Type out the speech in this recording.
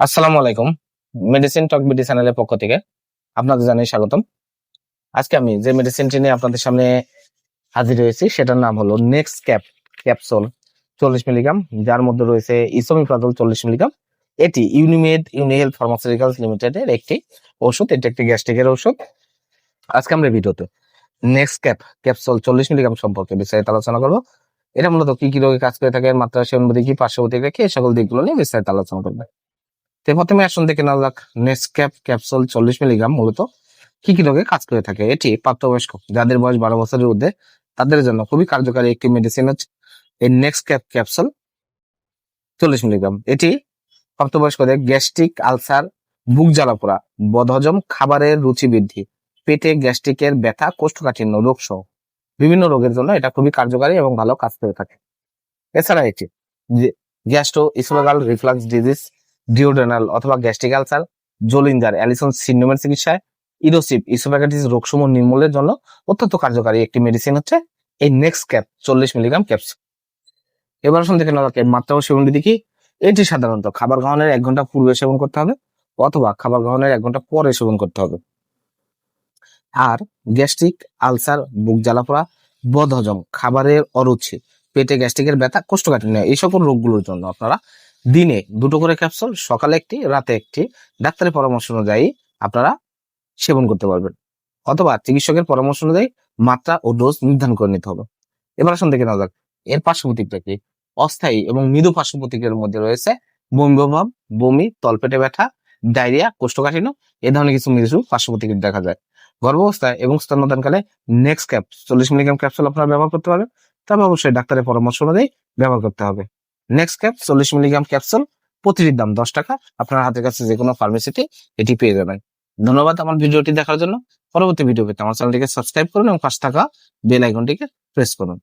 আসসালামু আলাইকুম। মেডিসিন টক বিডি চ্যানেলের পক্ষ থেকে আপনাদের জানাই স্বাগতম। আজকে আমি যে মেডিসিনটি নিয়ে আপনাদের সামনে হাজির হয়েছি সেটার নাম হলো নেক্সট ক্যাপসুল 40 মিলিগ্রাম, যার মধ্যে রয়েছে ইসোমিপ্রাজল 40 মিলিগ্রাম। এটি ইউনিহেলথ ফার্মাসিউটিক্যালস লিমিটেডের একটি ওষুধ। এটি একটি গ্যাস্ট্রিকের ওষুধ। আজকে আমরা ভিডিওতে নেক্সট ক্যাপসুল 40 মিলিগ্রাম সম্পর্কে বিস্তারিত আলোচনা করবো। এটা মূলত কি কি রোগে কাজ করে থাকে, মাত্রা সেবনবিধি কি, পার্শ্ব প্রতিক্রিয়া কি, এই সকল দিকগুলো নিয়ে বিস্তারিত আলোচনা করবে। তো প্রথমে আসুন দেখে নেওয়া যাক নেসক্যাফ ক্যাপসুল 40 মিলিগ্রাম মূলত কি কি রোগে কাজ করে থাকে। এটি প্রাপ্তবয়স্ক যাদের বয়স 12 বছরের ঊর্ধ্বে তাদের জন্য খুবই কার্যকারী একটি মেডিসিন হচ্ছে এই নেক্সক্যাফ ক্যাপসুল 40 মিলিগ্রাম। এটি প্রাপ্তবয়স্কদের গ্যাস্ট্রিক আলসার, বুক জ্বালাপোড়া, বদহজম, খাবারের রুচি বৃদ্ধি, পেটে গ্যাস্ট্রিকের ব্যথা, কোষ্ঠকাঠিন্য রোগ সহ বিভিন্ন রোগের জন্য এটা খুবই কার্যকারী এবং ভালো কাজ করে থাকে। এছাড়া এটি গ্যাস্ট্রো ইসোফেগাল রিফ্লাক্স ডিজিজ, ডিওড্রেনাল অথবা গ্যাস্ট্রিক আলসার, জোলিঞ্জার অ্যালিসন সিন্ড্রোমের চিকিৎসায়, ইরোসিভ ইসোফ্যাগাইটিস রোগসমূহ নির্মূলের জন্য অত্যন্ত কার্যকারী একটি মেডিসিন হচ্ছে এই নেক্সট ক্যাপ 40 মিলিগ্রাম ক্যাপসুল। এবার আসুন দেখে নেওয়া যাক মাত্রা ও সেবনবিধি কি। এটি সাধারণত খাবার গ্রহণের 1 ঘন্টা পূর্বে সেবন করতে হবে অথবা খাবার গ্রহণের 1 ঘন্টা পরে সেবন করতে হবে। আর গ্যাস্ট্রিক আলসার, বুক জ্বালাপোড়া, বদহজম, খাবারের অরুচি, পেটে গ্যাস্ট্রিকের ব্যথা, কোষ্ঠকাঠিন্য এই সকল রোগগুলোর জন্য আপনারা দিনে 2টো করে ক্যাপসুল, সকালে একটি, রাতে একটি, ডাক্তারের পরামর্শ অনুযায়ী আপনারা সেবন করতে পারবেন অথবা চিকিৎসকের পরামর্শ অনুযায়ী মাত্রা ও ডোজ নির্ধারণ করে নিতে হবে। এবার আসুন দেখে নেওয়া যাক এর পার্শ্ব প্রতিক্রিয়া কি। অস্থায়ী এবং মৃদু পার্শ্ব প্রতিক্রিয়ার মধ্যে রয়েছে বমি ভাব, বমি, তলপেটে ব্যথা, ডায়রিয়া, কোষ্ঠকাঠিন্য এ ধরনের কিছু পার্শ্ব প্রতিক্রিয়া দেখা যায়। গর্ভাবস্থায় এবং স্তন্যদানকালে নেক্সট ক্যাপ 40 মিলিগ্রাম ক্যাপসুল আপনারা ব্যবহার করতে পারবেন, তবে অবশ্যই ডাক্তারের পরামর্শ অনুযায়ী ব্যবহার করতে হবে। নেক্সট ক্যাপ 40 মিলিগ্রাম ক্যাপসুল প্রতিটির দাম 10 টাকা। আপনার হাতের কাছে যে কোনো ফার্মেসিতে এটি পেয়ে যাবেন। ধন্যবাদ আমার ভিডিওটি দেখার জন্য। পরবর্তী ভিডিও পেতে আমার চ্যানেলটিকে সাবস্ক্রাইব করুন এবং পাশে থাকা বেল আইকনটিকে প্রেস করুন।